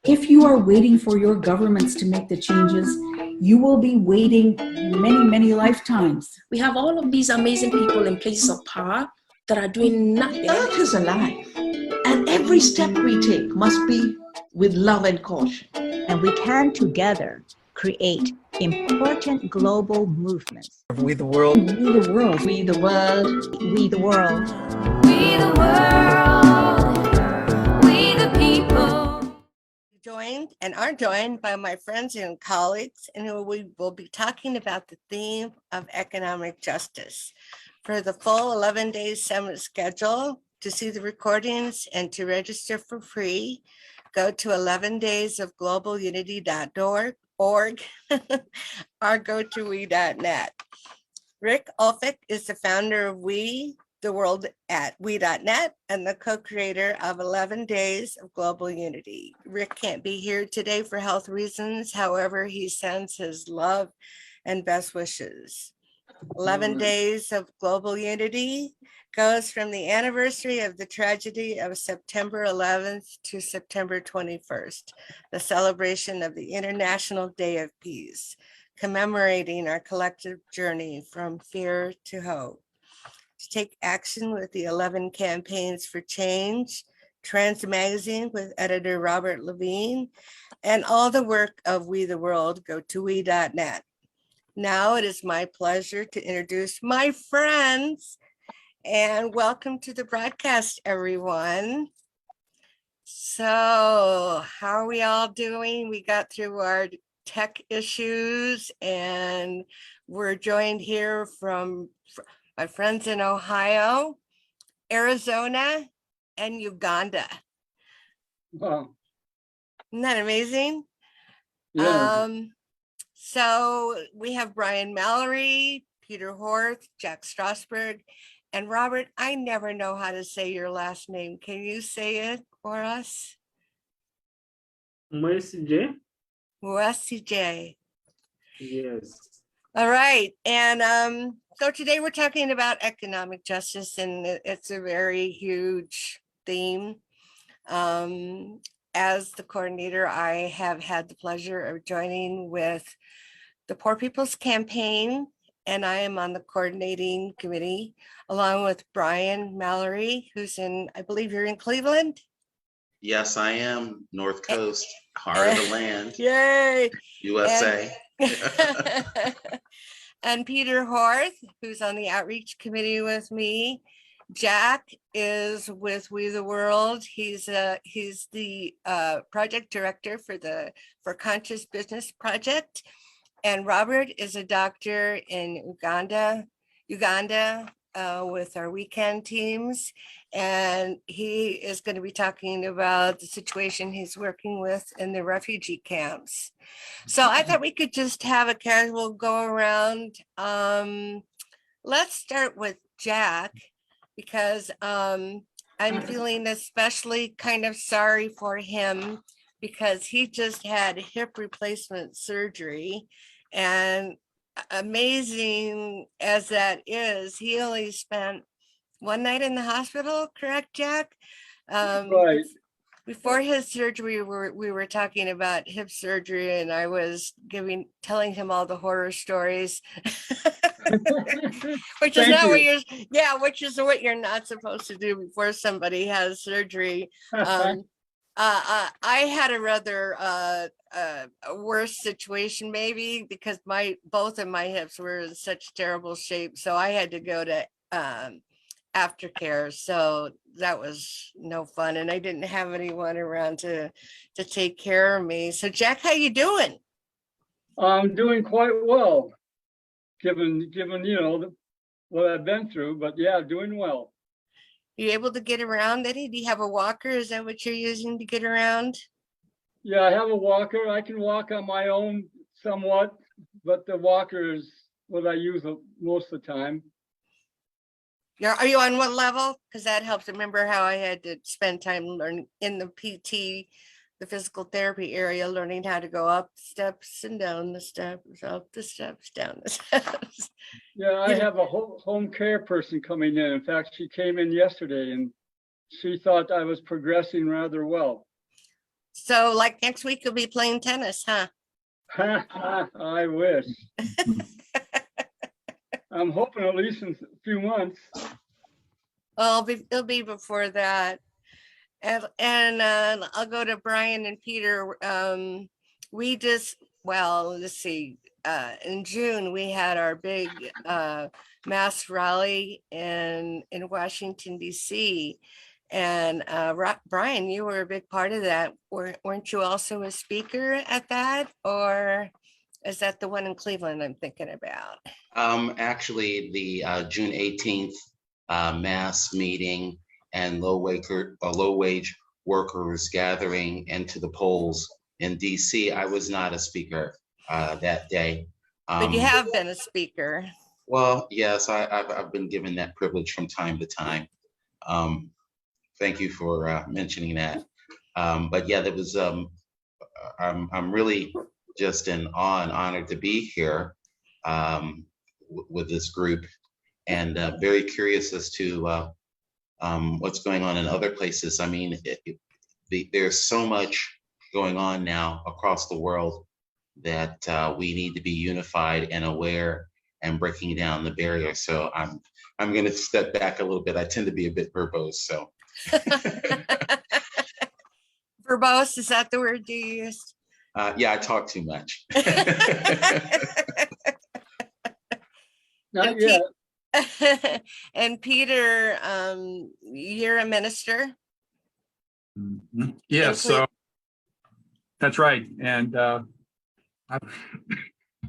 If you are waiting for your governments to make the changes, you will be waiting many, many lifetimes. We have all of these amazing people in places of power that are doing nothing. Earth is alive, and every step we take must be with love and caution. And we can together create important global movements. We the world. We the world. We the world. We the world. We the world. We the people. Joined and are joined by my friends and colleagues, and we will be talking about the theme of economic justice. For the full 11-day summit schedule, to see the recordings and to register for free, go to 11daysofglobalunity.org or go to we.net. Rick Ulfik is the founder of We the World at we.net and the co-creator of 11 Days of Global Unity. Rick can't be here today for health reasons. However, he sends his love and best wishes. 11 Days of Global Unity goes from the anniversary of the tragedy of September 11th to September 21st, the celebration of the International Day of Peace, commemorating our collective journey from fear to hope. To take action with the 11 campaigns for change, Trends Magazine with editor Robert Levine, and all the work of We the World, go to we.net. Now it is my pleasure to introduce my friends and welcome to the broadcast, everyone. So how are we all doing? We got through our tech issues and we're joined here from my friends in Ohio, Arizona, and Uganda. Wow. Isn't that amazing? Yeah. So we have Brian Mallory, Peter Horth, Jack Strasberg, and Robert, I never know how to say your last name. Can you say it for us? Moisije? Moisije. Yes. All right. And so today we're talking about economic justice, and it's a very huge theme. As the coordinator, I have had the pleasure of joining with the Poor People's Campaign, and I am on the coordinating committee along with Brian Mallory, who's in, I believe you're in Cleveland? Yes, I am. North Coast, heart of the land. Yay! USA. And Peter Horth, who's on the outreach committee with me. Jack is with We the World. He's the project director for Conscious Business Project. And Robert is a doctor in Uganda with our weekend teams. And he is going to be talking about the situation he's working with in the refugee camps. So I thought we could just have a casual go around. Let's start with Jack, because I'm feeling especially kind of sorry for him because he just had hip replacement surgery. And amazing as that is, he only spent one night in the hospital, correct, Jack? Right. Before his surgery, we were talking about hip surgery, and I was telling him all the horror stories, which is not what which is what you're not supposed to do before somebody has surgery. I had a rather a worse situation, maybe, because both of my hips were in such terrible shape, so I had to go to aftercare. So that was no fun, and I didn't have anyone around to take care of me. So Jack, how you doing? I'm doing quite well, given what I've been through. But yeah, doing well. You able to get around, Eddie? Do you have a walker? Is that what you're using to get around? Yeah, I have a walker. I can walk on my own somewhat, but the walker is what I use most of the time. Are you on what level? Because that helps. Remember how I had to spend time learning in the PT, the physical therapy area, learning how to go up the steps and down the steps, up the steps, down the steps. Yeah, I have a home care person coming in. In fact, she came in yesterday and she thought I was progressing rather well. So like next week you'll be playing tennis, huh? I wish. I'm hoping at least in a few months. Well, it'll be before that. And I'll go to Brian and Peter. We just, well, let's see, in June, we had our big mass rally in Washington, DC. And Brian, you were a big part of that. Weren't you also a speaker at that? Or is that the one in Cleveland I'm thinking about? Actually, the June 18th mass meeting and low wage workers gathering into the polls in DC. I was not a speaker that day. But you have been a speaker. Well, yes, I've been given that privilege from time to time. Thank you for mentioning that. But yeah, that was. I'm really just in awe and honored to be here with this group, and very curious as to what's going on in other places. I mean, there's so much going on now across the world that we need to be unified and aware and breaking down the barrier. So I'm going to step back a little bit. I tend to be a bit verbose, so. Verbose, is that the word you used? Yeah, I talk too much. Not yet. And Peter, you're a minister. Yeah, so that's right. And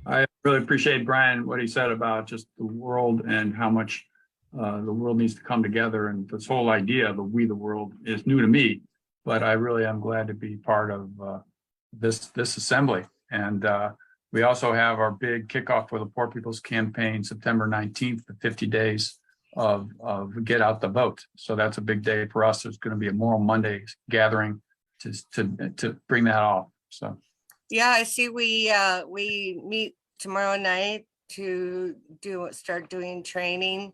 I really appreciate Brian, what he said about just the world and how much the world needs to come together. And this whole idea of we the world is new to me, but I really am glad to be part of this assembly. And we also have our big kickoff for the Poor People's Campaign, September 19th, the 50 days of get out the vote. So that's a big day for us. There's going to be a Moral Monday gathering to bring that off. So Yeah, I see. We meet tomorrow night to start doing training,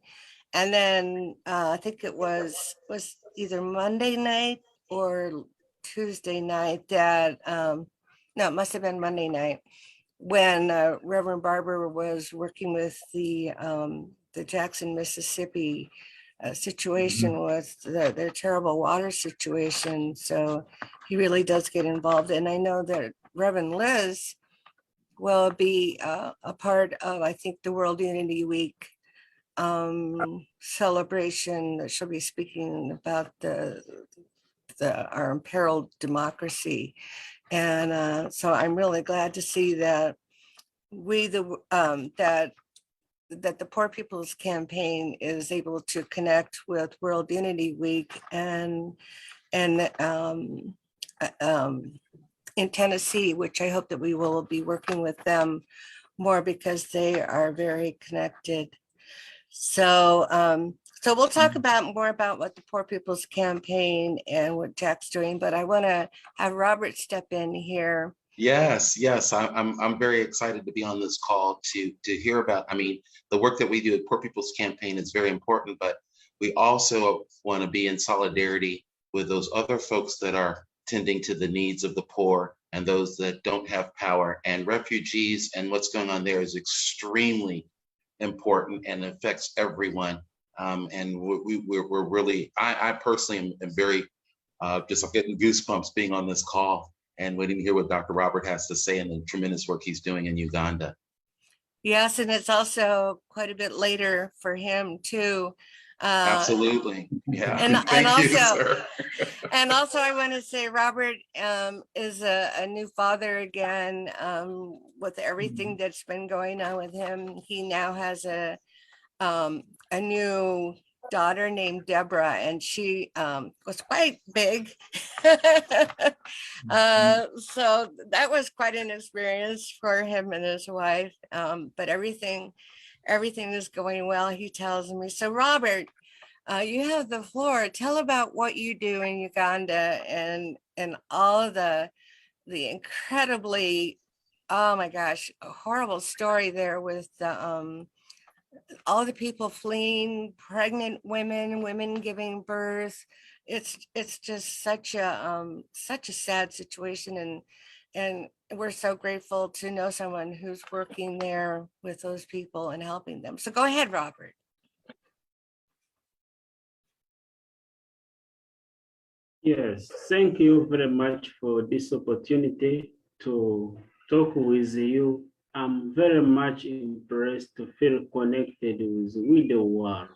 and then I think it was either Monday night or Tuesday night that no, it must have been Monday night when Reverend Barber was working with the Jackson, Mississippi situation with their terrible water situation. So he really does get involved, and I know that Reverend Liz will be a part of, I think, the World Unity Week celebration that she'll be speaking about our imperiled democracy. And so I'm really glad to see that that the Poor People's Campaign is able to connect with World Unity Week and in Tennessee, which I hope that we will be working with them more because they are very connected. So so we'll talk more about what the Poor People's Campaign and what Jack's doing, but I want to have Robert step in here. Yes, I'm very excited to be on this call to hear about. I mean, the work that we do at Poor People's Campaign is very important, but we also want to be in solidarity with those other folks that are tending to the needs of the poor and those that don't have power, and refugees, and what's going on there is extremely important and affects everyone. And we're really, I personally am very just getting goosebumps being on this call and waiting to hear what Dr. Robert has to say and the tremendous work he's doing in Uganda. Yes, and it's also quite a bit later for him too. Absolutely, yeah. And Thank you, also, sir. and also I want to say Robert is a new father again with everything that's been going on with him. He now has a new daughter named Deborah, and she was quite big. So that was quite an experience for him and his wife. But everything is going well, he tells me. So Robert, you have the floor. Tell about what you do in Uganda and all of the incredibly, oh my gosh, a horrible story there with the all the people fleeing, pregnant women giving birth. it's just such a sad situation, and we're so grateful to know someone who's working there with those people and helping them. So go ahead, Robert. Yes, thank you very much for this opportunity to talk with you. I'm very much impressed to feel connected with the world.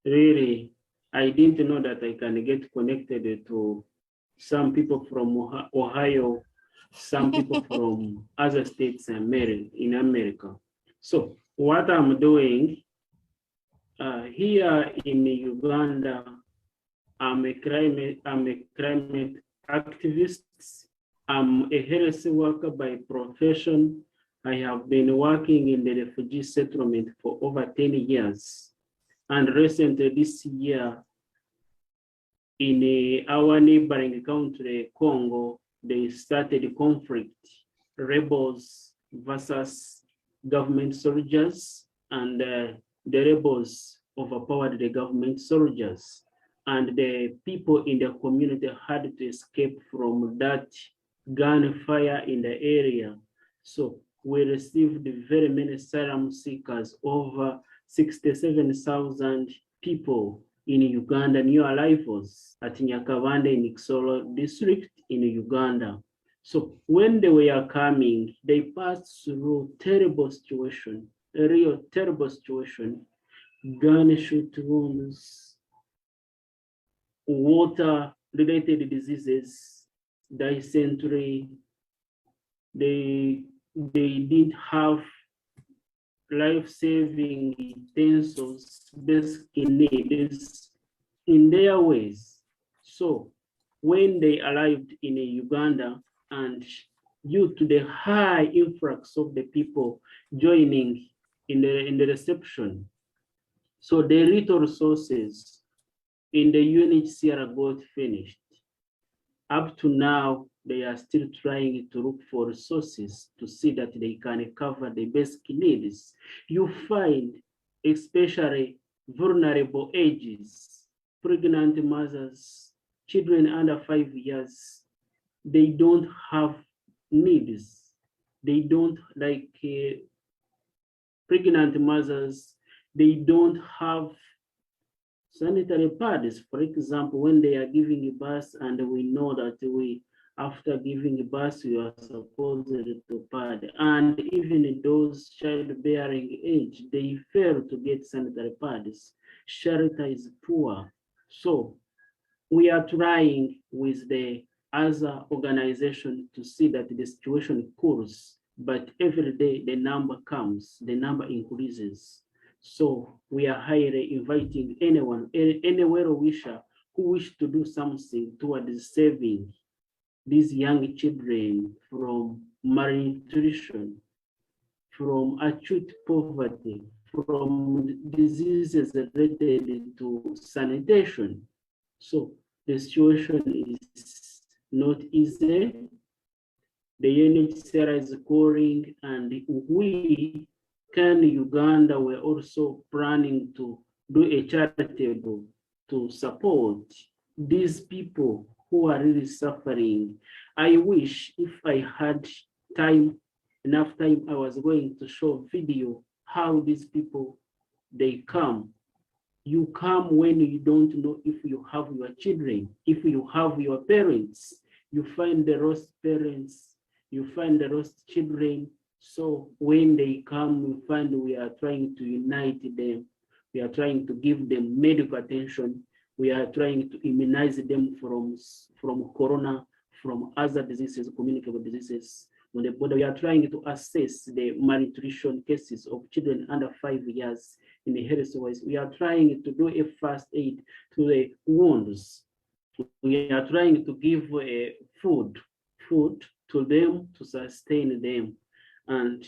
Really, I didn't know that I can get connected to some people from Ohio, some people from other states in America. So what I'm doing here in Uganda, I'm a climate activist. I'm a health worker by profession. I have been working in the refugee settlement for over 10 years. And recently this year, in our neighboring country, Congo, they started a conflict, rebels versus government soldiers, and the rebels overpowered the government soldiers. And the people in the community had to escape from that gunfire in the area. So we received very many asylum seekers, over 67,000 people in Uganda, new arrivals at Nyakabanda in Kisoro district in Uganda. So when they were coming, they passed through terrible situation, a real terrible situation, gunshot wounds, water-related diseases, dysentery. They didn't have life-saving utensils, basic needs in their ways. So when they arrived in Uganda, and due to the high influx of the people joining in the reception, so the little resources in the UNHCR got finished. Up to now, they are still trying to look for resources to see that they can cover the basic needs. You find, especially vulnerable ages, pregnant mothers, children under 5 years, they don't have needs. They don't, like pregnant mothers, they don't have sanitary pads. For example, when they are giving birth, and we know that after giving birth, you are supposed to pad. And even those childbearing age, they fail to get sanitary pads. Shelter is poor. So we are trying with the other organization to see that the situation cools, but every day the number comes, the number increases. So we are highly inviting anyone, any well-wisher who wish to do something towards saving these young children from malnutrition, from acute poverty, from diseases related to sanitation. So the situation is not easy. The UNHCR is calling, and we Uganda, we're also planning to do a charitable to support these people who are really suffering. I wish if I had enough time, I was going to show video how these people, they come. You come when you don't know if you have your children, if you have your parents. You find the lost parents, you find the lost children. So when they come, we find we are trying to unite them. We are trying to give them medical attention. We are trying to immunize them from corona, from other diseases, communicable diseases. On the border, we are trying to assess the malnutrition cases of children under 5 years in the health-wise. We are trying to do a first aid to the wounds. We are trying to give food to them to sustain them. And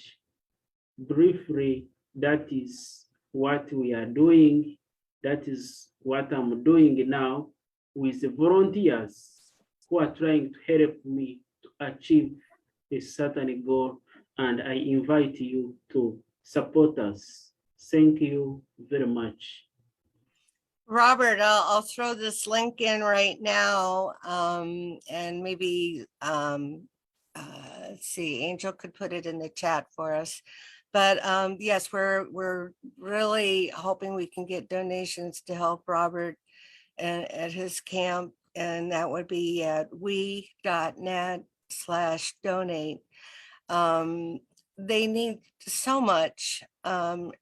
briefly, that is what we are doing. That is what I'm doing now with the volunteers who are trying to help me to achieve a certain goal. And I invite you to support us. Thank you very much. Robert, I'll throw this link in right now, and maybe, let's see, Angel could put it in the chat for us. But yes, we're really hoping we can get donations to help Robert at his camp, and that would be at we.net/donate. They need so much.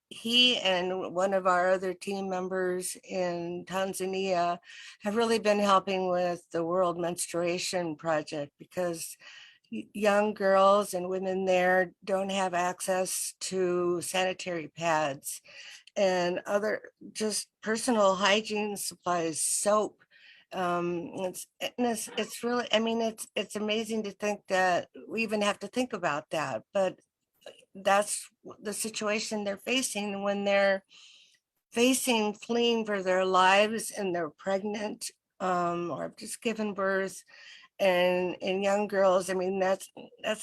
He and one of our other team members in Tanzania have really been helping with the World Menstruation Project, because young girls and women there don't have access to sanitary pads and other just personal hygiene supplies, soap. It's really, I mean, it's amazing to think that we even have to think about that, but that's the situation they're facing when they're fleeing for their lives, and they're pregnant, or have just given birth, and young girls. I mean, that's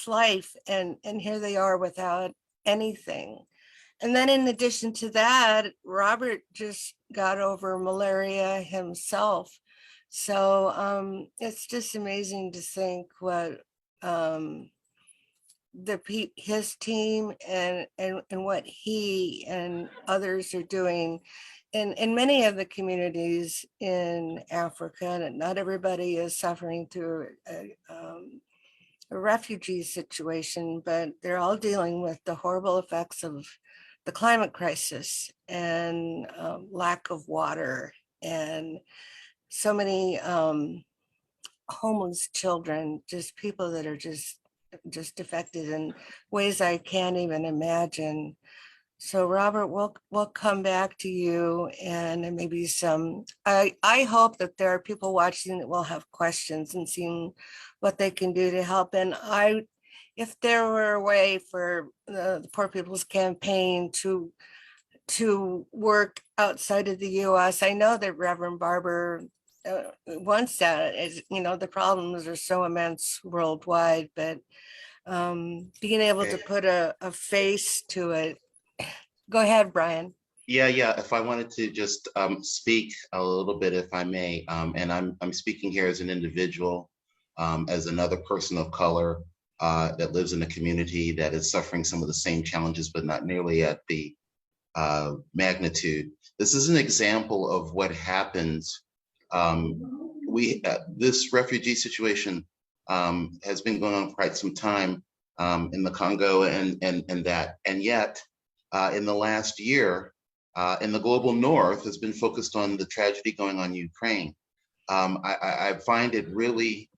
life, and here they are without anything. And then in addition to that, Robert just got over malaria himself. So it's just amazing to think what his team and what he and others are doing in many of the communities in Africa. And not everybody is suffering through a refugee situation, but they're all dealing with the horrible effects of the climate crisis and lack of water, and so many homeless children, just people that are just affected in ways I can't even imagine. So Robert, we'll come back to you, and maybe I hope that there are people watching that will have questions and seeing what they can do to help. And if there were a way for the Poor People's Campaign to work outside of the US, I know that Reverend Barber wants that. The problems are so immense worldwide, but being able to put a face to it. Go ahead, Brian. Yeah. If I wanted to just speak a little bit, if I may, and I'm speaking here as an individual, as another person of color that lives in a community that is suffering some of the same challenges, but not nearly at the magnitude. This is an example of what happens. This refugee situation has been going on for quite some time in the Congo and yet in the last year in the global north has been focused on the tragedy going on in Ukraine. I find it really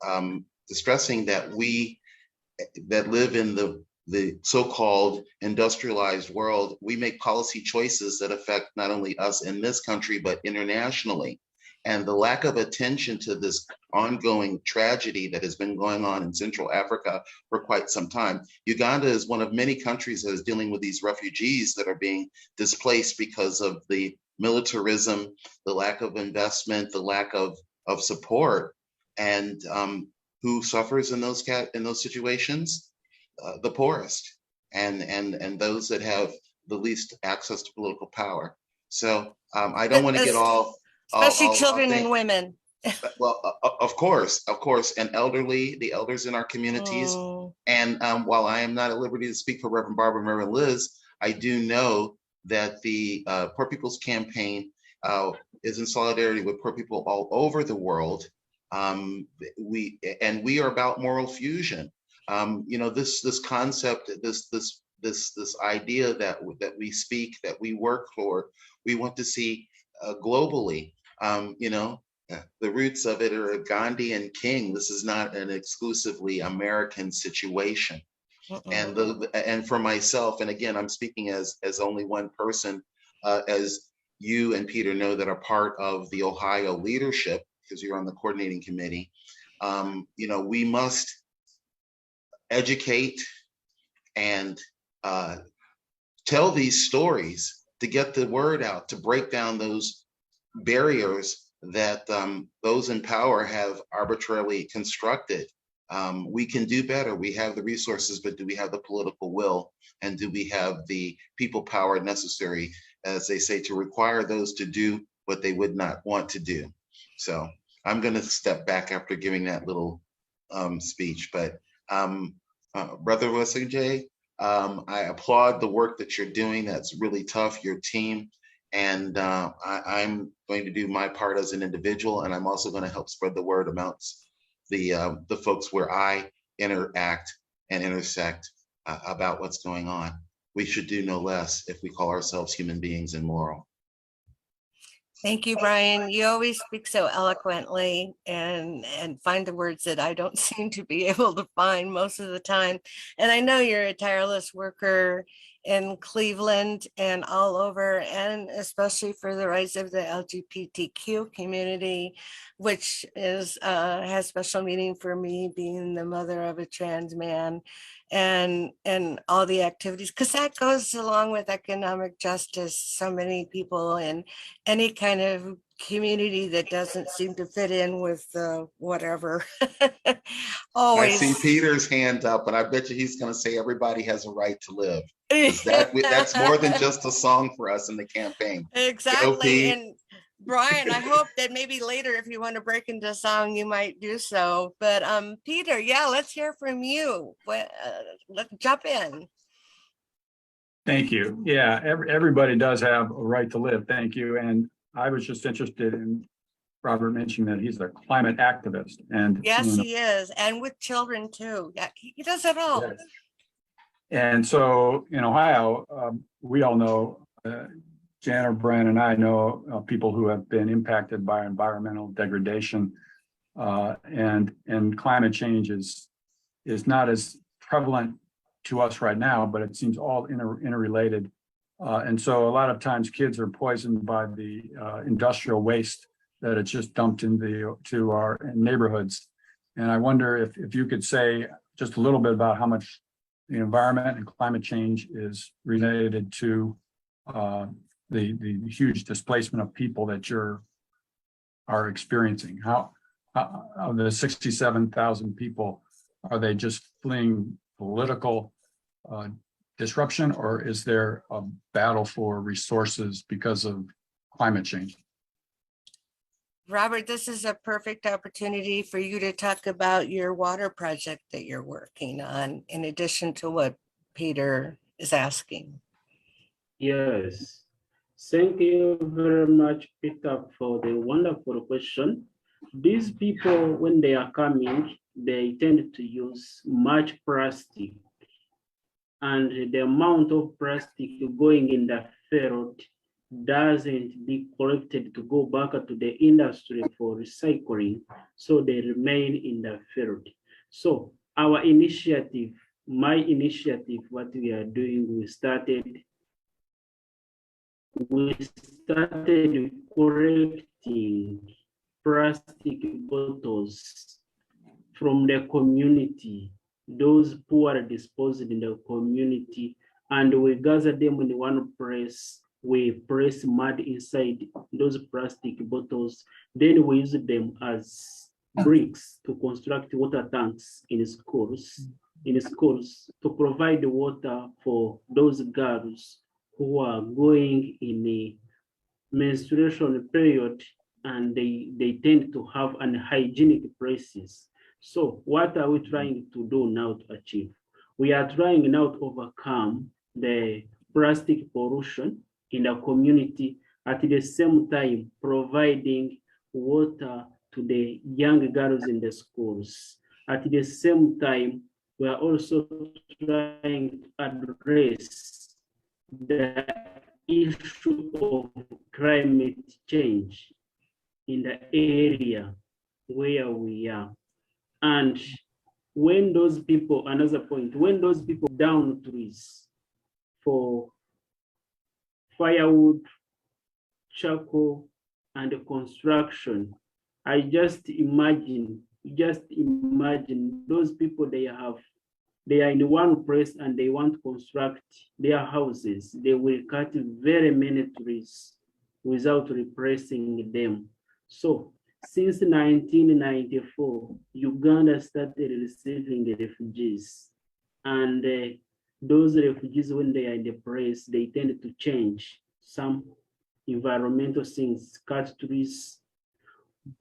distressing that we that live in the so-called industrialized world, we make policy choices that affect not only us in this country, but internationally. And the lack of attention to this ongoing tragedy that has been going on in Central Africa for quite some time. Uganda is one of many countries that is dealing with these refugees that are being displaced because of the militarism, the lack of investment, the lack of support. And who suffers in those situations? The poorest and those that have the least access to political power. So I don't want to get especially children and women. Well, of course, and the elders in our communities. And while I am not at liberty to speak for Reverend Barbara and Reverend Liz, I do know that the Poor People's Campaign is in solidarity with poor people all over the world. We are about moral fusion. This concept, this idea that we speak, that we work for, we want to see globally. The roots of it are Gandhi and King. This is not an exclusively American situation. And for myself, and again, I'm speaking as only one person, as you and Peter know that are part of the Ohio leadership, because you're on the coordinating committee. We must educate and tell these stories to get the word out, to break down those barriers that those in power have arbitrarily constructed. We can do better. We have the resources, but do we have the political will? And do we have the people power necessary, as they say, to require those to do what they would not want to do. So I'm going to step back after giving that little speech. But Brother Wasajay, I applaud the work that you're doing. That's really tough, your team. And I'm going to do my part as an individual, and I'm also going to help spread the word amongst the folks where I interact and intersect about what's going on. We should do no less if we call ourselves human beings and moral. Thank you, Brian. You always speak so eloquently and find the words that I don't seem to be able to find most of the time. And I know you're a tireless worker in Cleveland and all over, and especially for the rights of the LGBTQ community, which is has special meaning for me, being the mother of a trans man, and all the activities, because that goes along with economic justice. So many people in any kind of community that doesn't seem to fit in with whatever. Always. I see Peter's hand up, and I bet you he's going to say everybody has a right to live. That's more than just a song for us in the campaign. Exactly. And Brian, I hope that maybe later, if you want to break into song, you might do so. But Peter, yeah, let's hear from you. Let's jump in. Thank you. Yeah, everybody does have a right to live. Thank you. And I was just interested in Robert mentioning that he's a climate activist. And yes, he is. And with children too. Yeah, he does it all. Yes. And so in Ohio, we all know, Jan or Brian and I know people who have been impacted by environmental degradation, and climate change is not as prevalent to us right now, but it seems all interrelated. And so a lot of times kids are poisoned by the industrial waste that it's just dumped to our neighborhoods. And I wonder if you could say just a little bit about how much the environment and climate change is related to the huge displacement of people that are experiencing. How of the 67,000 people, are they just fleeing political disruption, or is there a battle for resources because of climate change? Robert, this is a perfect opportunity for you to talk about your water project that you're working on, in addition to what Peter is asking. Yes. Thank you very much, Peter, for the wonderful question. These people, when they are coming, they tend to use much plastic. And the amount of plastic going in the field doesn't be collected to go back to the industry for recycling, so they remain in the field. So our initiative, my initiative, what we are doing, we started collecting plastic bottles from the community, those who are disposed in the community, and we gather them in one place. We press mud inside those plastic bottles. Then we use them as bricks to construct water tanks in schools to provide water for those girls who are going in a menstruation period, and they tend to have unhygienic places. So what are we trying to do now to achieve? We are trying now to overcome the plastic pollution in the community, at the same time providing water to the young girls in the schools. At the same time, we are also trying to address the issue of climate change in the area where we are. And when those people, another point, when those people down trees for firewood, charcoal, and construction, I just imagine those people, they are in one place and they want to construct their houses. They will cut very many trees without replacing them. So since 1994, Uganda started receiving refugees, and those refugees, when they are in the place, they tend to change. Some environmental things, cut trees,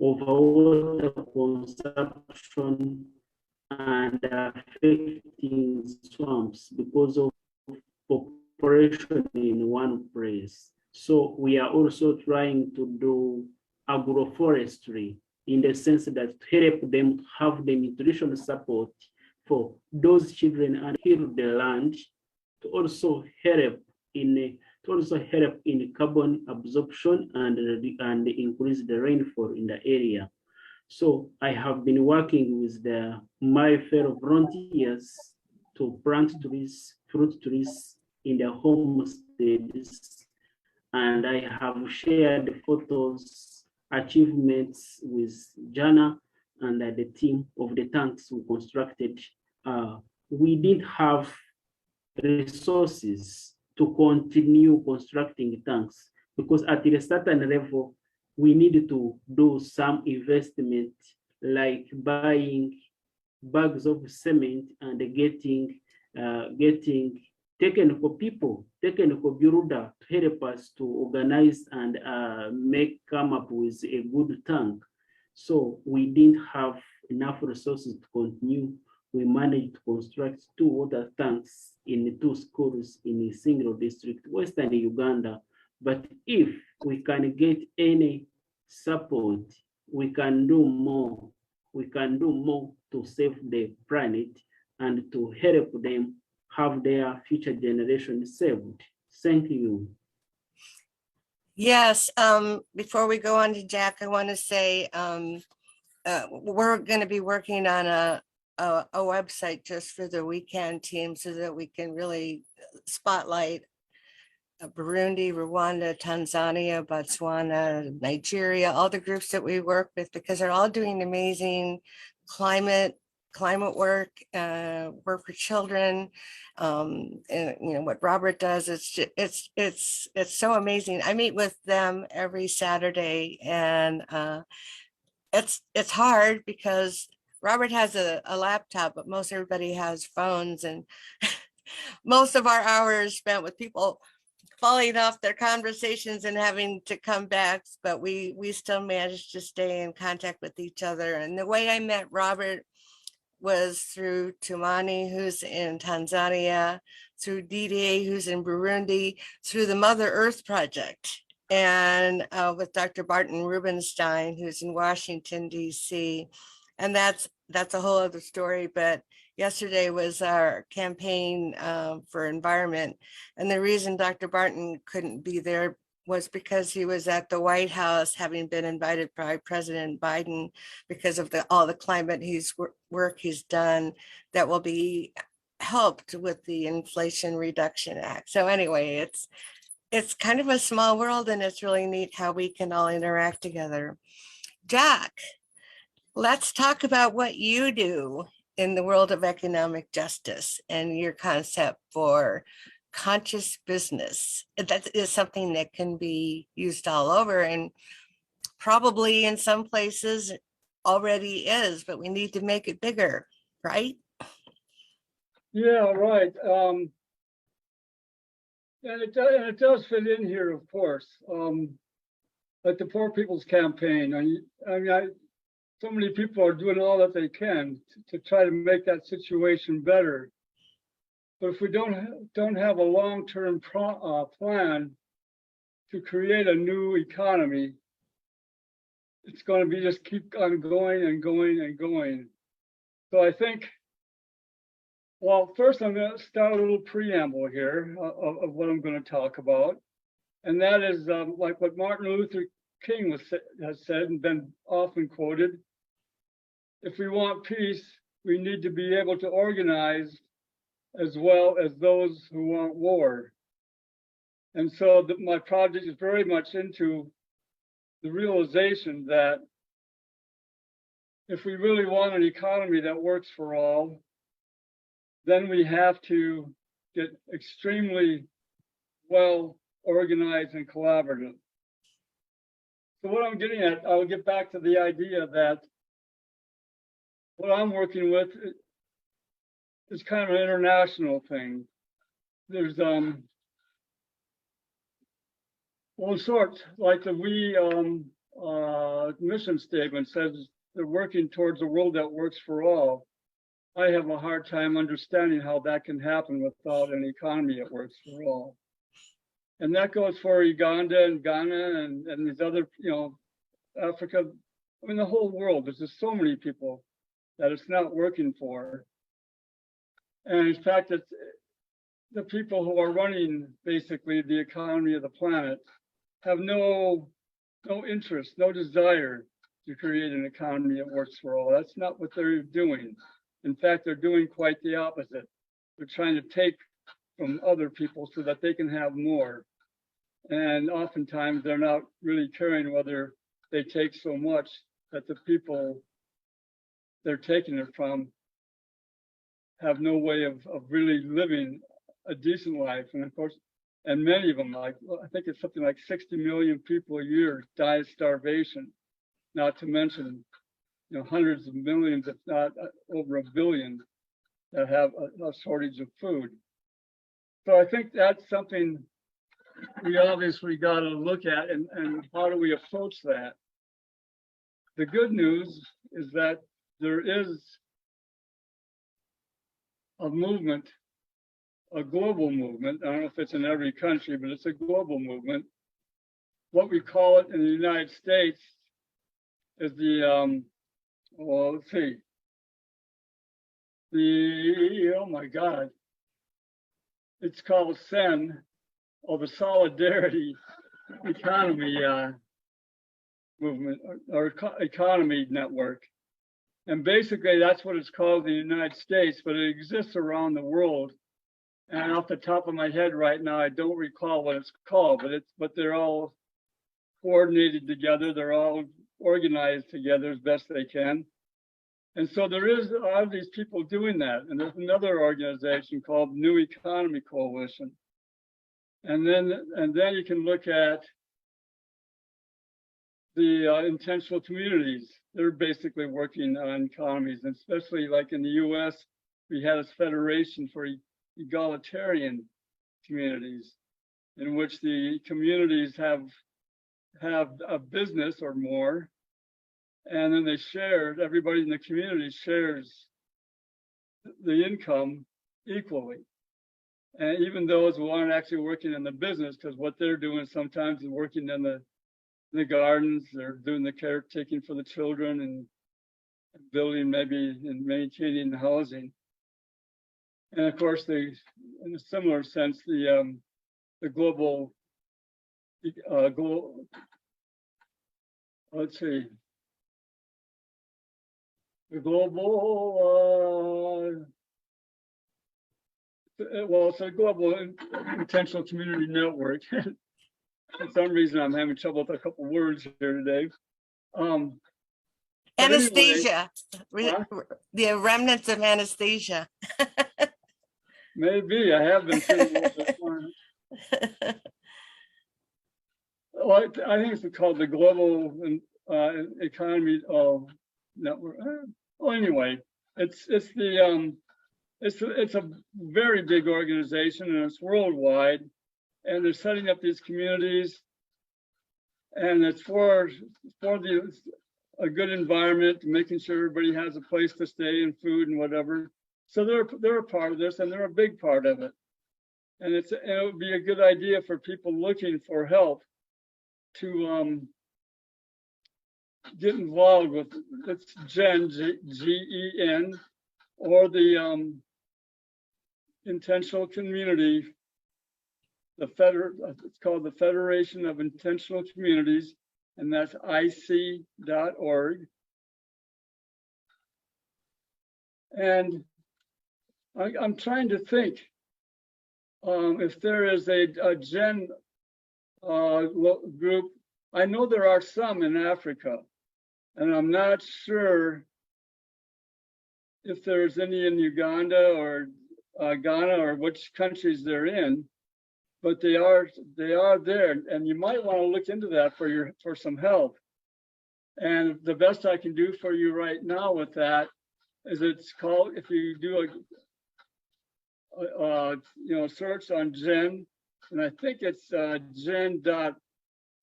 overwater consumption, and affecting swamps because of population in one place. So we are also trying to do agroforestry in the sense that to help them to have the nutritional support for those children and heal the land, to also help in carbon absorption and increase the rainfall in the area. So I have been working with my fellow volunteers to plant trees, fruit trees in the homesteads, and I have shared photos, achievements with Jana and the team of the tanks we constructed. We didn't have resources to continue constructing tanks because at a certain level, we need to do some investment like buying bags of cement and getting technical people, technical builder to help us to organize and come up with a good tank. So we didn't have enough resources to continue. We managed to construct 2 water tanks in 2 schools in a single district, Western Uganda. But if we can get any support, we can do more. We can do more to save the planet and to help them have their future generations saved. Thank you. Yes, before we go on to Jack, I want to say we're going to be working on a website just for the weekend team so that we can really spotlight Burundi, Rwanda, Tanzania, Botswana, Nigeria, all the groups that we work with, because they're all doing amazing climate work, work for children, and you know what Robert does. It's so amazing. I meet with them every Saturday, and it's hard because Robert has a laptop, but most everybody has phones, and most of our hours spent with people falling off their conversations and having to come back, but we still managed to stay in contact with each other. And the way I met Robert was through Tumani, who's in Tanzania, through Didier, who's in Burundi, through the Mother Earth Project, and with Dr. Barton Rubenstein, who's in Washington, DC. And that's a whole other story, but yesterday was our campaign for environment. And the reason Dr. Barton couldn't be there was because he was at the White House, having been invited by President Biden because of all the climate work he's done that will be helped with the Inflation Reduction Act. So anyway, it's kind of a small world, and it's really neat how we can all interact together. Jack, let's talk about what you do in the world of economic justice and your concept for conscious business. That is something that can be used all over, and probably in some places already is, but we need to make it bigger, right? Yeah, right. And it does fit in here, of course. Like the Poor People's Campaign. I mean, so many people are doing all that they can to try to make that situation better. But if we don't have a long-term plan to create a new economy, it's going to be just keep on going and going and going. So I think, well, first I'm going to start a little preamble here of what I'm going to talk about. And that is like what Martin Luther King has said and been often quoted. If we want peace, we need to be able to organize as well as those who want war. And so my project is very much into the realization that if we really want an economy that works for all, then we have to get extremely well organized and collaborative. So what I'm getting at, I'll get back to the idea that what I'm working with is kind of an international thing. There's Well, sort like the mission statement says they're working towards a world that works for all. I have a hard time understanding how that can happen without an economy that works for all. And that goes for Uganda and Ghana and these other, Africa. I mean, the whole world. There's just so many people that it's not working for. And in fact, it's the people who are running basically the economy of the planet have no interest, no desire to create an economy that works for all. That's not what they're doing. In fact, they're doing quite the opposite. They're trying to take from other people so that they can have more. And oftentimes they're not really caring whether they take so much that the people they're taking it from have no way of really living a decent life. And of course, and many of them, I think it's something like 60 million people a year die of starvation, not to mention, hundreds of millions, if not over a billion, that have a shortage of food. So I think that's something we obviously got to look at, and how do we approach that? The good news is that there is a movement, a global movement. I don't know if it's in every country, but it's a global movement. What we call it in the United States is the, well, let's see, oh my God, it's called SEN, or the Solidarity Economy Movement, or Economy Network. And basically that's what it's called in the United States, but it exists around the world. And off the top of my head right now, I don't recall what it's called, but they're all coordinated together. They're all organized together as best they can. And so there is a lot of these people doing that. And there's another organization called New Economy Coalition. And then you can look at the intentional communities. They're basically working on economies, and especially like in the US, we had a federation for egalitarian communities, in which the communities have a business or more, and then everybody in the community shares the income equally. And even those who aren't actually working in the business, because what they're doing sometimes is working in the gardens, they're doing the caretaking for the children and building maybe and maintaining the housing. And of course, in a similar sense, the global, let's see, the global, well, it's a global intentional community network. For some reason, I'm having trouble with a couple words here today. Anesthesia, Huh? the remnants of anesthesia. Maybe I have been feeling a little bit more. Well, I think it's called the Global Economy Network. Well, anyway, it's a very big organization, and it's worldwide. And they're setting up these communities, and it's for a good environment, making sure everybody has a place to stay and food and whatever. So they're a part of this, and they're a big part of it. And it would be a good idea for people looking for help to get involved with it's GEN, G-E-N, or the intentional community. It's called the Federation of Intentional Communities, and that's IC.org. And I'm trying to think if there is a GEN group. I know there are some in Africa, and I'm not sure if there's any in Uganda or Ghana or which countries they're in. But they are there, and you might want to look into that for some help. And the best I can do for you right now with that is it's called, if you do a search on GEN, and I think it's GEN.org,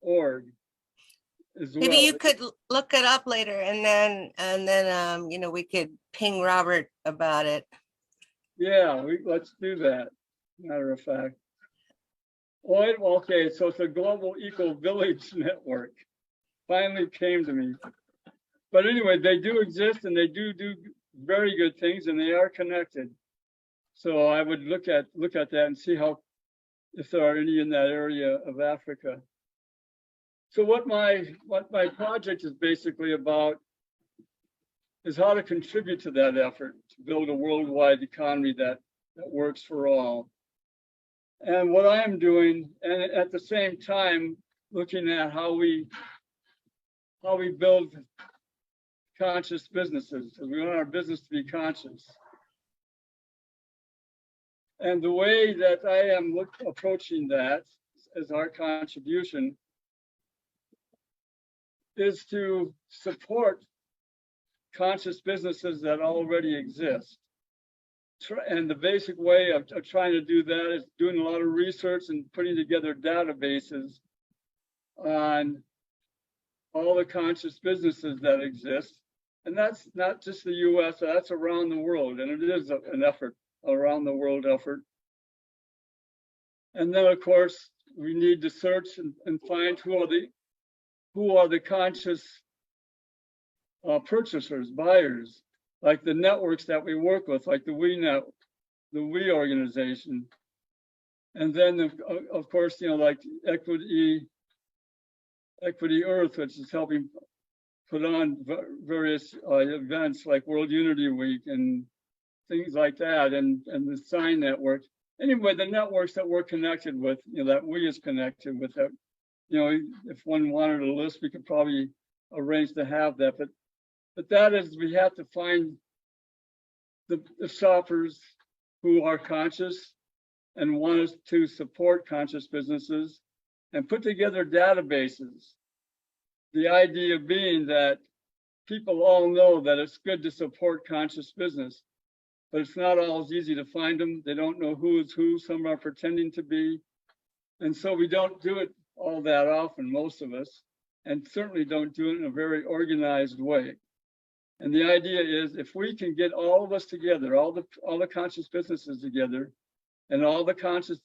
as Maybe well. you could look it up later and then, you know, we could ping Robert about it. Yeah, let's do that, matter of fact. Well, okay, so it's a global eco village network. Finally came to me. But anyway, they do exist and they do very good things and they are connected. So I would look at that and see if there are any in that area of Africa. So what my project is basically about is how to contribute to that effort to build a worldwide economy that works for all. And what I am doing, and at the same time, looking at how we build conscious businesses, because we want our business to be conscious. And the way that I am approaching that as our contribution is to support conscious businesses that already exist. And the basic way of trying to do that is doing a lot of research and putting together databases on all the conscious businesses that exist. And that's not just the US, that's around the world. And it is an effort, around the world effort. And then of course, we need to search and find who are the conscious purchasers, buyers, like the networks that we work with, like the We organization. And then of course, you know, like Equity Earth, which is helping put on various events like World Unity Week and things like that, and the Sign Network. Anyway, the networks that we're connected with, you know, that We is connected with, that, you know, if one wanted a list, we could probably arrange to have that. But that is, we have to find the shoppers who are conscious and want us to support conscious businesses and put together databases. The idea being that people all know that it's good to support conscious business, but it's not always easy to find them. They don't know who is who. Some are pretending to be. And so we don't do it all that often, most of us, and certainly don't do it in a very organized way. And the idea is, if we can get all of us together, all the conscious businesses together, and all the conscious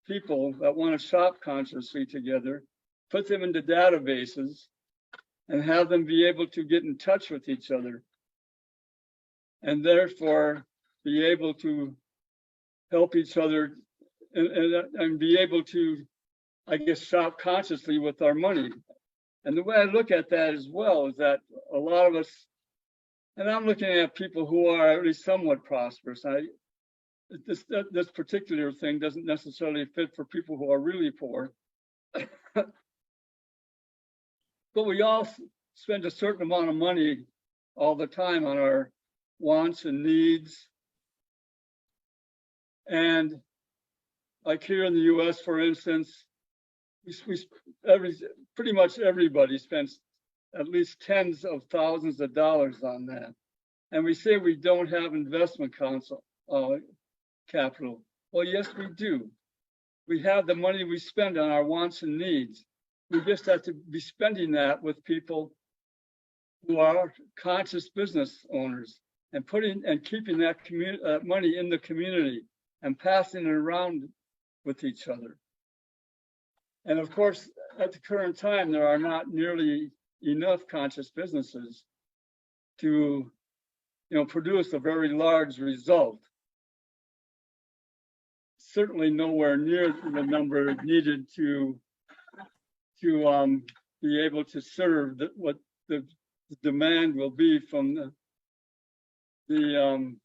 people that want to shop consciously together, put them into databases and have them be able to get in touch with each other, and therefore be able to help each other and be able to, I guess, shop consciously with our money. And the way I look at that as well is that a lot of us, and I'm looking at people who are at least somewhat prosperous. This particular thing doesn't necessarily fit for people who are really poor. But we all spend a certain amount of money all the time on our wants and needs. And like here in the US, for instance, pretty much everybody spends at least tens of thousands of dollars on that. And we say we don't have investment capital. Well, yes, we do. We have the money we spend on our wants and needs. We just have to be spending that with people who are conscious business owners and keeping that money in the community and passing it around with each other. And of course, at the current time, there are not nearly enough conscious businesses to, you know, produce a very large result. Certainly nowhere near the number needed to be able to serve what the demand will be from the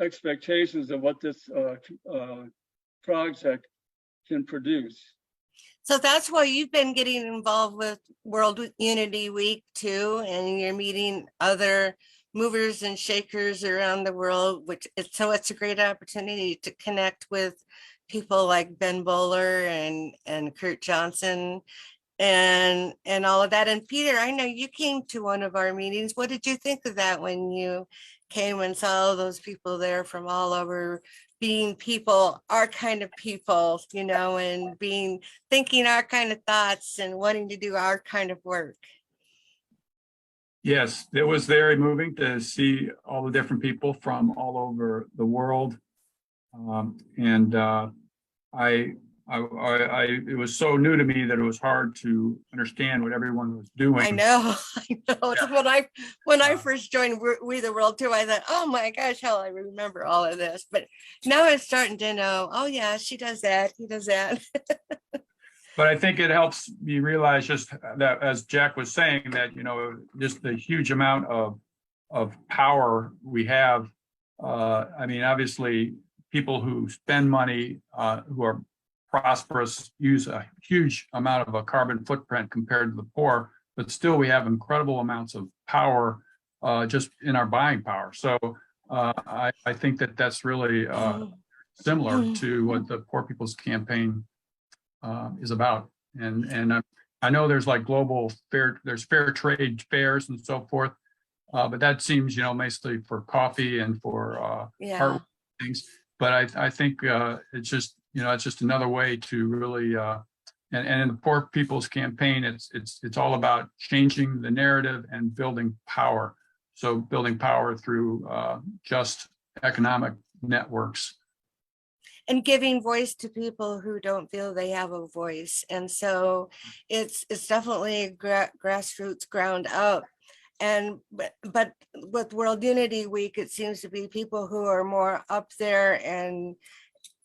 expectations of what this project can produce. So that's why you've been getting involved with World Unity Week too, and you're meeting other movers and shakers around the world, so it's a great opportunity to connect with people like Ben Bowler and Kurt Johnson and all of that. And Peter, I know you came to one of our meetings. What did you think of that when you came and saw those people there from all over, being people, our kind of people, you know, and thinking our kind of thoughts and wanting to do our kind of work. Yes, it was very moving to see all the different people from all over the world. It was so new to me that it was hard to understand what everyone was doing. I know. When I first joined We the World too, I thought, oh my gosh, how I remember all of this. But now I'm starting to know, oh yeah, she does that, he does that. But I think it helps me realize just that, as Jack was saying, that, you know, just the huge amount of power we have. I mean, obviously, people who spend money, who are prosperous, use a huge amount of a carbon footprint compared to the poor, but still we have incredible amounts of power just in our buying power. So I think that that's really similar to what the Poor People's Campaign is about. And I know there's like there's fair trade fairs and so forth, but that seems, you know, mostly for coffee and for art things. But I think it's just, you know, it's just another way to really, and in the Poor People's Campaign, it's all about changing the narrative and building power. So building power through just economic networks. And giving voice to people who don't feel they have a voice. And so it's definitely grassroots, ground up. And but with World Unity Week, it seems to be people who are more up there, and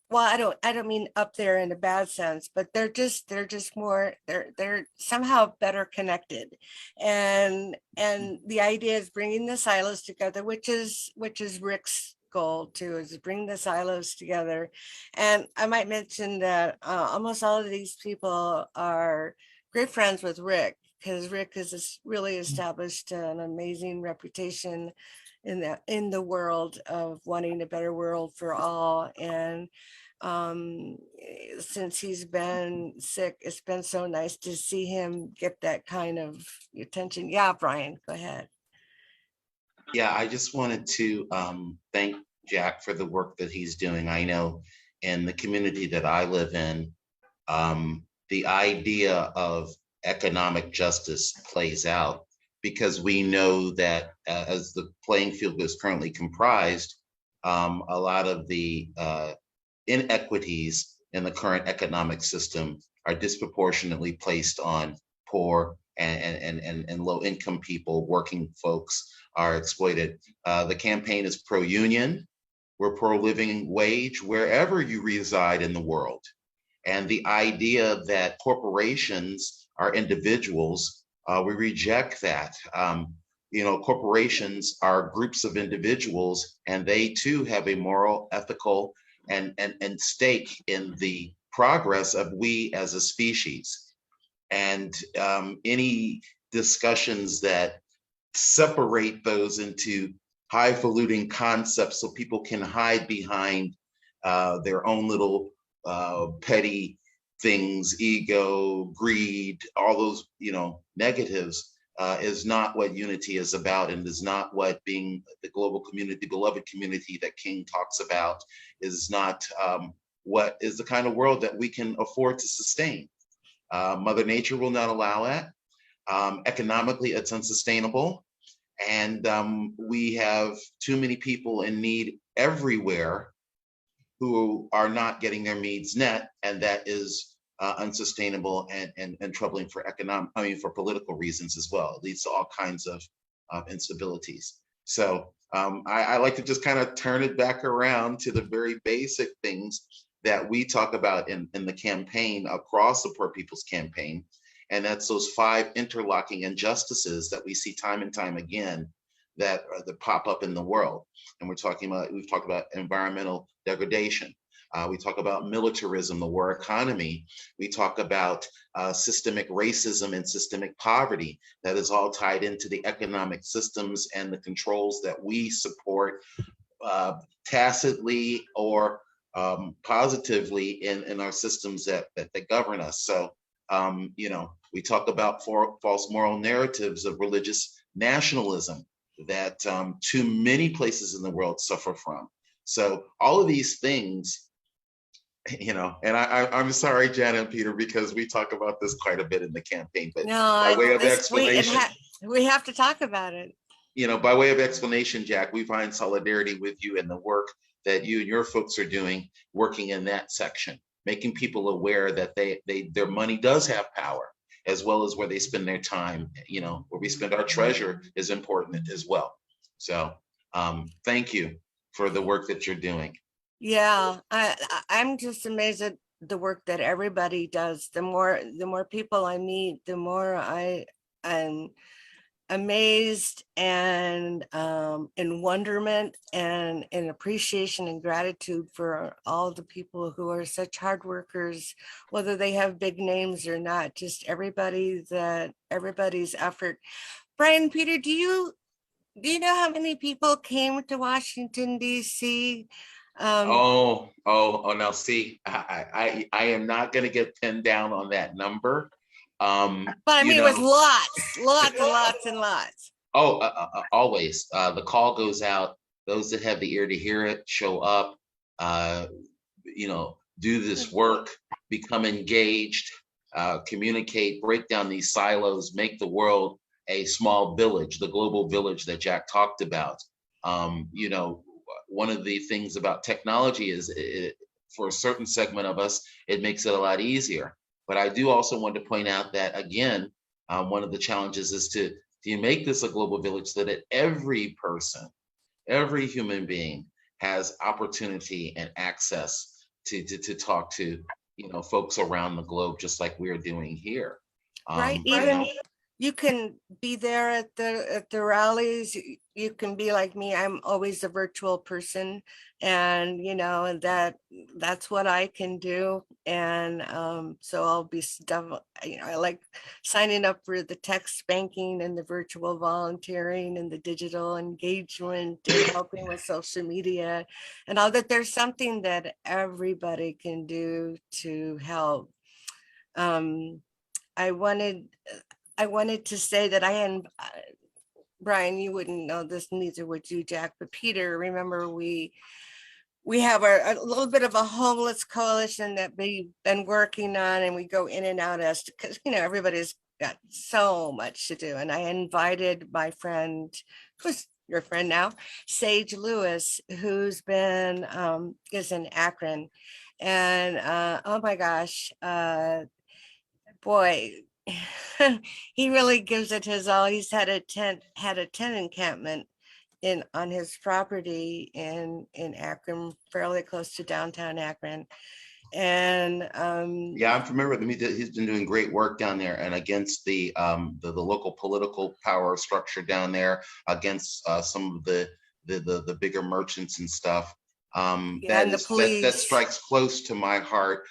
well, I don't mean up there in a bad sense, but they're just more, they're somehow better connected. And the idea is bringing the silos together, which is Rick's goal too, is to bring the silos together. And I might mention that almost all of these people are great friends with Rick, because Rick has really established an amazing reputation in the world of wanting a better world for all. And since he's been sick, it's been so nice to see him get that kind of attention. Yeah, Brian, go ahead. Yeah, I just wanted to thank Jack for the work that he's doing. I know in the community that I live in, the idea of economic justice plays out, because we know that as the playing field is currently comprised, a lot of the inequities in the current economic system are disproportionately placed on poor and low income people. Working folks are exploited. The campaign is pro-union. We're pro-living wage wherever you reside in the world. And the idea that corporations are individuals, we reject that. You know, corporations are groups of individuals, and they too have a moral, ethical, and stake in the progress of we as a species. And any discussions that separate those into highfalutin concepts so people can hide behind their own little petty things, ego, greed, all those, you know, negatives, is not what unity is about, and is not what being the global community, beloved community that King talks about, is not what is the kind of world that we can afford to sustain. Mother Nature will not allow that. Economically, it's unsustainable. And we have too many people in need everywhere who are not getting their needs met, and that is unsustainable and troubling for for political reasons as well. It leads to all kinds of instabilities. So I like to just kind of turn it back around to the very basic things that we talk about in the campaign, across the Poor People's Campaign. And that's those 5 interlocking injustices that we see time and time again that pop up in the world. And we've talked about environmental degradation. We talk about militarism, the war economy. We talk about systemic racism and systemic poverty that is all tied into the economic systems and the controls that we support tacitly or positively in our systems that govern us. So, you know, we talk about false moral narratives of religious nationalism that too many places in the world suffer from. So all of these things, you know, and I'm sorry, Janet and Peter, because we talk about this quite a bit in the campaign, but by way of explanation, we have to talk about it. you know, by way of explanation, Jack, we find solidarity with you and the work that you and your folks are doing, working in that section, making people aware that their money does have power, as well as where they spend their time. You know, where we spend our treasure is important as well. So thank you for the work that you're doing. Yeah, I'm just amazed at the work that everybody does. The more people I meet, the more I'm amazed and in wonderment and in appreciation and gratitude for all the people who are such hard workers, whether they have big names or not. Just everybody's effort. Brian, Peter, do you know how many people came to Washington, D.C.? Now see, I am not going to get pinned down on that number. But I mean, it was lots and lots. Always. The call goes out. Those that have the ear to hear it, show up, you know, do this work, become engaged, communicate, break down these silos, make the world a small village, the global village that Jack talked about. You know, one of the things about technology is for a certain segment of us, it makes it a lot easier. But I do also want to point out that, again, one of the challenges is to make this a global village so that every person, every human being has opportunity and access to talk to, you know, folks around the globe, just like we're doing here. Right. Even you can be there at the rallies. You can be like me. I'm always a virtual person, and you know, and that's what I can do. And so I'll be you know, I like signing up for the text banking and the virtual volunteering and the digital engagement and helping with social media, and all that. There's something that everybody can do to help. I wanted to say that Brian, you wouldn't know this, neither would you, Jack, but Peter, remember we have a little bit of a homeless coalition that we've been working on, and we go in and out because, you know, everybody's got so much to do. And I invited my friend, who's your friend now, Sage Lewis, who's is in Akron. And oh my gosh, boy, he really gives it his all. He's had a tent encampment on his property in Akron, fairly close to downtown Akron. And yeah, I'm familiar with him. He's been doing great work down there, and against the local political power structure down there, against some of the bigger merchants and stuff. That strikes close to my heart.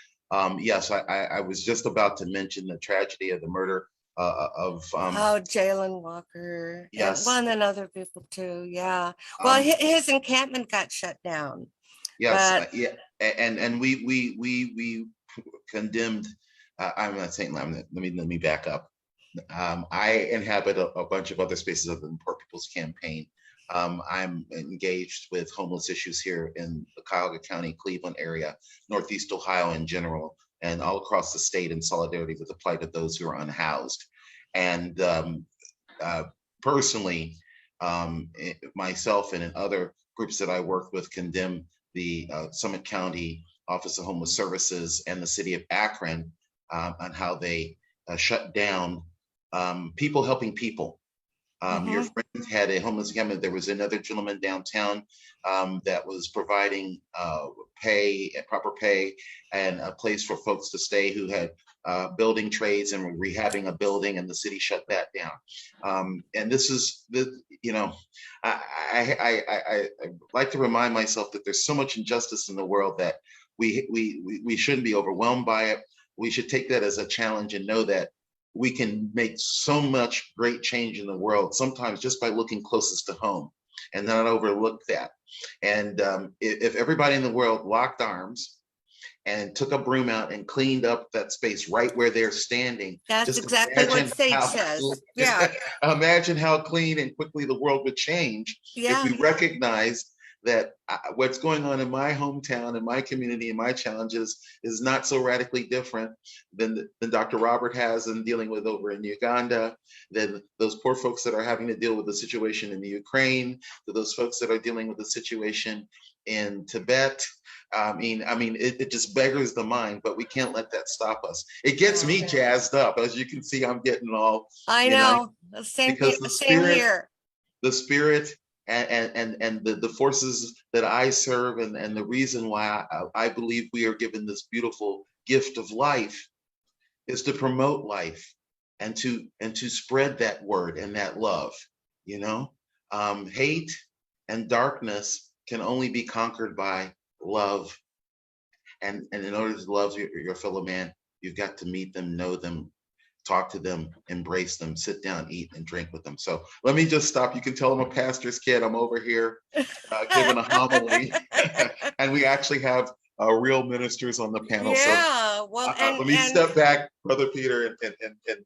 Yes, I was just about to mention the tragedy of the murder of Jalen Walker. Yes, and other people too. Yeah. Well, his encampment got shut down. Yes. Yeah. And we condemned. I'm not saying. Let me back up. I inhabit a bunch of other spaces of the Poor People's Campaign. I'm engaged with homeless issues here in the Cuyahoga County, Cleveland area, Northeast Ohio in general, and all across the state, in solidarity with the plight of those who are unhoused. And personally, myself and in other groups that I work with condemn the Summit County Office of Homeless Services and the city of Akron on how they shut down people helping people. Your friend had a homeless encampment. There was another gentleman downtown that was providing proper pay, and a place for folks to stay who had building trades and were rehabbing a building, and the city shut that down. And this is you know, I like to remind myself that there's so much injustice in the world that we shouldn't be overwhelmed by it. We should take that as a challenge and know that we can make so much great change in the world, sometimes just by looking closest to home, and not overlook that. And if everybody in the world locked arms and took a broom out and cleaned up that space right where they're standing. That's Just exactly what imagine Sage how- says. Yeah, Imagine how clean and quickly the world would change if yeah. we recognize that what's going on in my hometown, in my community, and my challenges is not so radically different than Dr. Robert has in dealing with over in Uganda, than those poor folks that are having to deal with the situation in the Ukraine, to those folks that are dealing with the situation in Tibet. I mean, it just beggars the mind, but we can't let that stop us. It gets me jazzed up. As you can see, I'm getting all, I you know, know. Same, because the same spirit- here. the spirit and the forces that I serve and the reason why I believe we are given this beautiful gift of life is to promote life and to spread that word and that love. You know, hate and darkness can only be conquered by love, and in order to love your fellow man, you've got to meet them, know them, talk to them, embrace them, sit down, eat, and drink with them. So let me just stop. You can tell I'm a pastor's kid. I'm over here giving a homily, and we actually have real ministers on the panel. Yeah, So well, let me step back, Brother Peter, and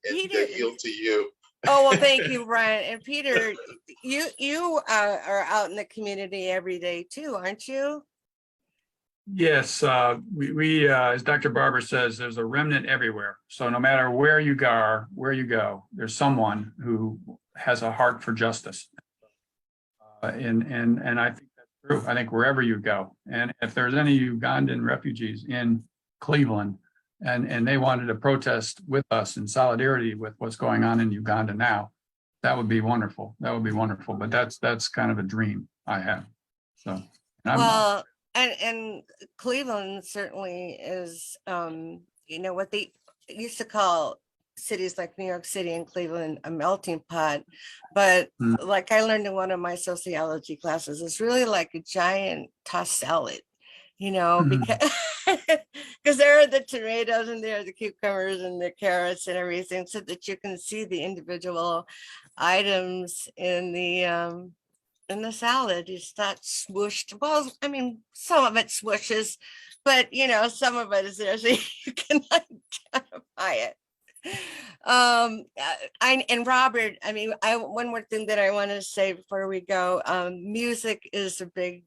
Peter- yield to you. Oh, well, thank you, Brian. And Peter, you are out in the community every day too, aren't you? Yes, we as Dr. Barber says, there's a remnant everywhere. So no matter where you go, there's someone who has a heart for justice. And I think that's true. I think wherever you go, and if there's any Ugandan refugees in Cleveland, and they wanted to protest with us in solidarity with what's going on in Uganda now, that would be wonderful. That would be wonderful. But that's kind of a dream I have. So Well, and Cleveland certainly is, you know, what they used to call cities like New York City and Cleveland a melting pot. But like I learned in one of my sociology classes, it's really like a giant tossed salad, you know, because there are the tomatoes and there are the cucumbers and the carrots and everything, so that you can see the individual items in the salad. It's not swooshed. Well, I mean, some of it swooshes, but you know, some of it is there so you can identify it. And Robert, I mean, one more thing that I want to say before we go, music is a big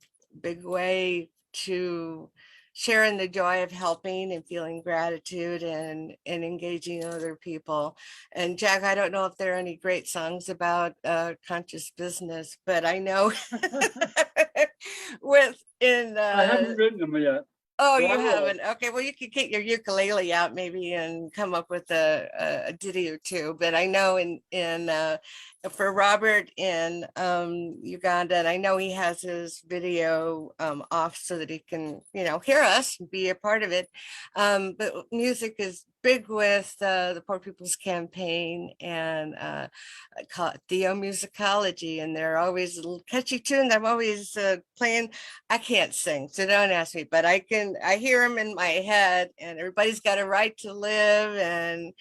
way to share in the joy of helping and feeling gratitude and engaging other people. And Jack, I don't know if there are any great songs about conscious business, but I know I haven't written them yet. Oh, you Well, haven't? Okay, well, you could get your ukulele out maybe and come up with a ditty or two. But I know for Robert in Uganda, and I know he has his video off so that he can, you know, hear us and be a part of it. But music is big with the Poor People's Campaign and I call it Theomusicology, and they're always little catchy tunes. I'm always playing. I can't sing, so don't ask me, but I hear them in my head, and Everybody's Got a Right to Live and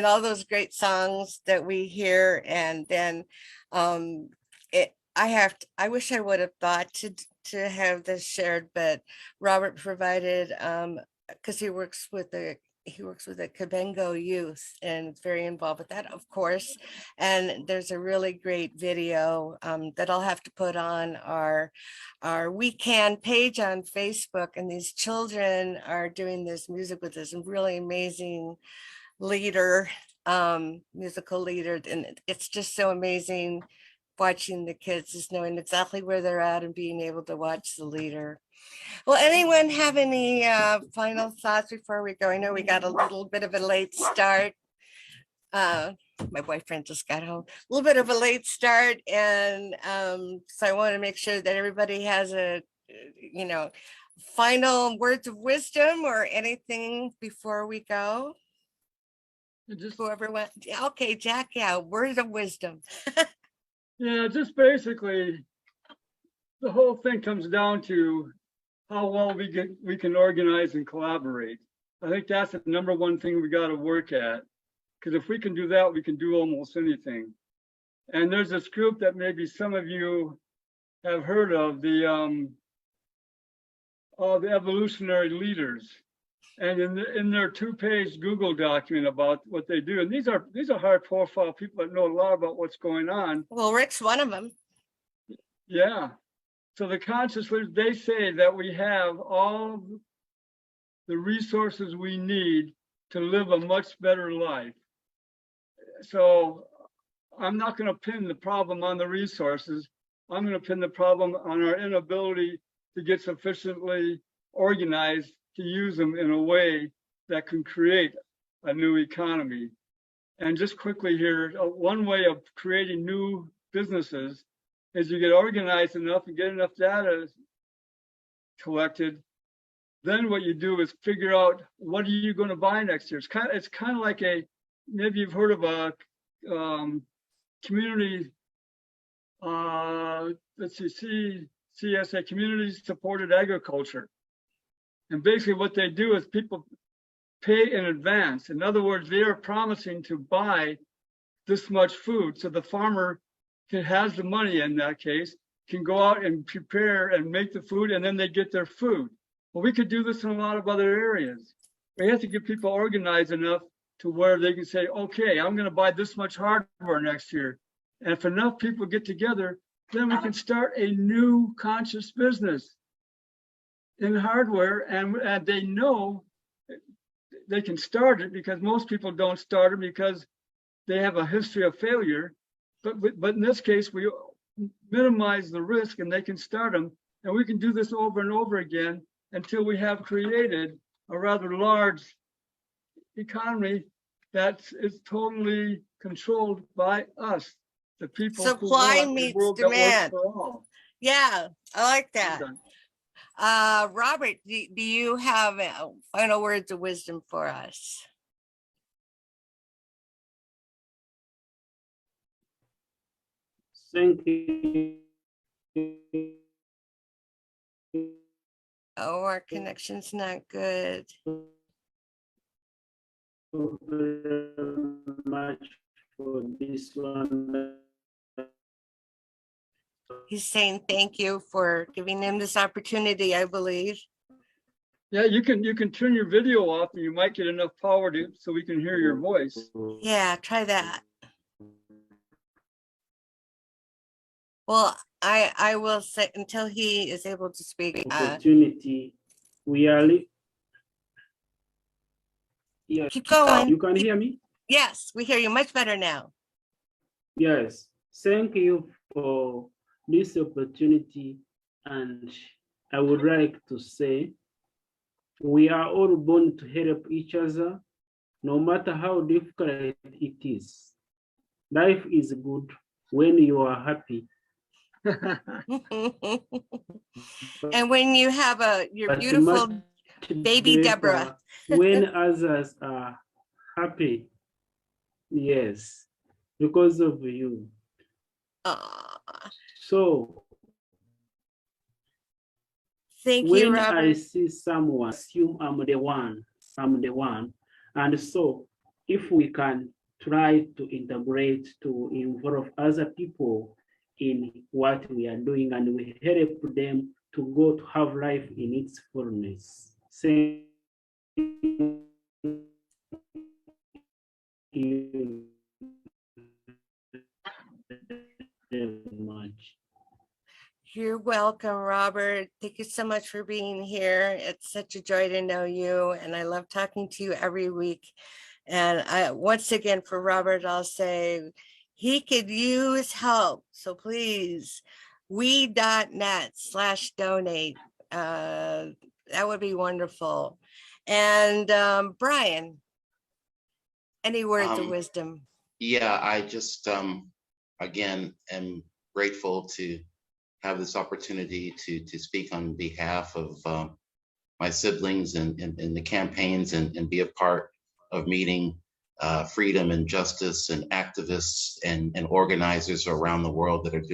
all those great songs that we hear. And then I wish I would have thought to have this shared, but Robert provided because he works with the Kabengo youth and is very involved with that, of course. And there's a really great video that I'll have to put on our We Can page on Facebook. And these children are doing this music with this really amazing leader, musical leader. And it's just so amazing watching the kids, just knowing exactly where they're at and being able to watch the leader. Well, anyone have any final thoughts before we go? I know we got a little bit of a late start. My boyfriend just got home. A little bit of a late start. And so I want to make sure that everybody has final words of wisdom or anything before we go. Whoever went. Okay, Jack, yeah, words of wisdom. Yeah, just basically, the whole thing comes down to how well we can organize and collaborate. I think that's the number one thing we got to work at, because if we can do that, we can do almost anything. And there's this group that maybe some of you have heard of, the the evolutionary leaders. And in their 2-page Google document about what they do, and these are high profile people that know a lot about what's going on. Well, Rick's one of them. Yeah. So the conscious leaders, they say that we have all the resources we need to live a much better life. So I'm not going to pin the problem on the resources. I'm going to pin the problem on our inability to get sufficiently organized to use them in a way that can create a new economy. And just quickly here, one way of creating new businesses is you get organized enough and get enough data collected. Then what you do is figure out, what are you going to buy next year? It's kind of like maybe you've heard of a community, CSA, community supported agriculture. And basically what they do is people pay in advance. In other words, they are promising to buy this much food. So the farmer has the money, in that case, can go out and prepare and make the food, and then they get their food. Well, we could do this in a lot of other areas. We have to get people organized enough to where they can say, okay, I'm going to buy this much hardware next year. And if enough people get together, then we can start a new conscious business in hardware, and they know they can start it, because most people don't start it because they have a history of failure. But in this case, we minimize the risk and they can start them. And we can do this over and over again until we have created a rather large economy that is totally controlled by us, the people. Supply meets demand. Yeah, I like that. Robert, do you have final words of wisdom for us? Thank you. Oh, our connection's not good. Very much for this one. He's saying thank you for giving him this opportunity, I believe. Yeah, you can turn your video off and you might get enough power so we can hear your voice. Yeah, try that. Well, I will say until he is able to speak. Opportunity. We are. Yes. Keep going. You can hear me? Yes, we hear you much better now. Yes. Thank you for this opportunity, and I would like to say we are all born to help each other, no matter how difficult it is. Life is good when you are happy. And when you have your But beautiful much baby better Deborah. when others are happy. Yes, because of you. So thank you, when Robert. I see someone, assume I'm the one. And so if we can try to integrate, to involve other people in what we are doing, and we help them to go to have life in its fullness. Thank you very much. You're welcome, Robert. Thank you so much for being here. It's such a joy to know you, and I love talking to you every week. And once again, for Robert, I'll say he could use help. So please, we.net/donate. That would be wonderful. And Brian, any words of wisdom? Yeah, I just, again, am grateful to have this opportunity to speak on behalf of my siblings and the campaigns, and be a part of meeting freedom and justice and activists and organizers around the world that are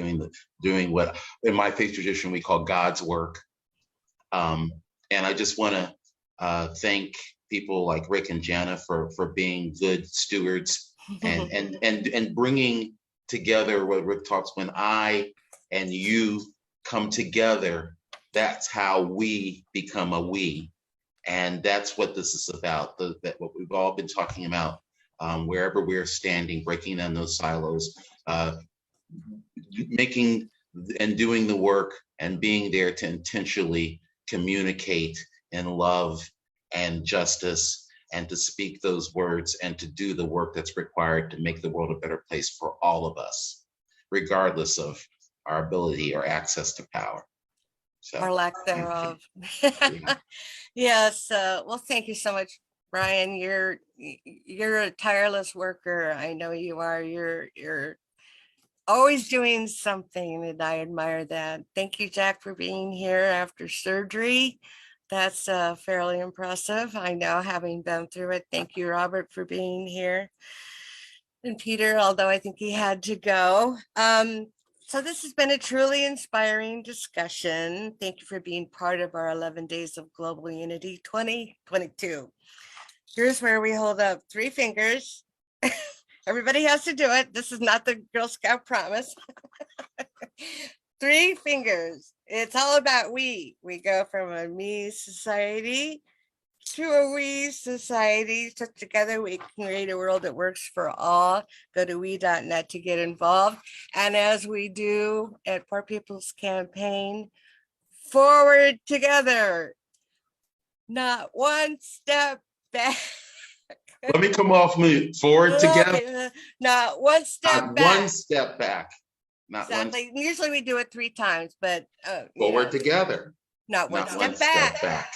doing what in my faith tradition we call God's work. And I just want to thank people like Rick and Jana for being good stewards and bringing together what Rick talks, when I and you come together, that's how we become a we. And that's what this is about, that what we've all been talking about, wherever we're standing, breaking down those silos, making and doing the work and being there to intentionally communicate in love and justice, and to speak those words and to do the work that's required to make the world a better place for all of us, regardless of our ability or access to power. So, Or lack thereof. Yes. Well, thank you so much, Brian. You're a tireless worker. I know you are. You're always doing something, and I admire that. Thank you, Jack, for being here after surgery. That's fairly impressive. I know, having been through it. Thank you, Robert, for being here. And Peter, although I think he had to go. So this has been a truly inspiring discussion. Thank you for being part of our 11 Days of Global Unity 2022. Here's where we hold up 3 fingers. Everybody has to do it. This is not the Girl Scout promise. 3 fingers. It's all about we. We go from a me society to a we society. So together we can create a world that works for all. Go to we.net to get involved. And as we do at Poor People's Campaign, forward together, not one step back. let me come off mute. Forward together, Not one step not back. one step back. Not one Exactly. Usually we do it 3 times, but forward together, not one not step one back. step back.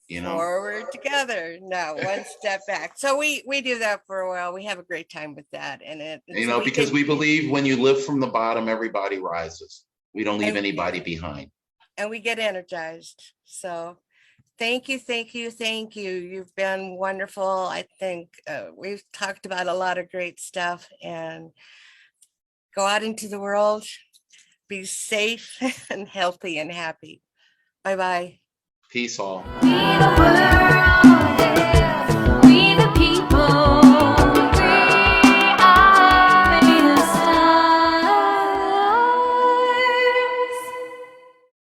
You know, Forward together, not one step back. So we do that for a while. We have a great time with that, and you know, because we believe when you live from the bottom, everybody rises. We don't leave And- anybody behind. and we get energized. So thank you, thank you, thank you. You've been wonderful. I think we've talked about a lot of great stuff, and go out into the world, be safe and healthy and happy. Bye-bye. Peace all. We the world.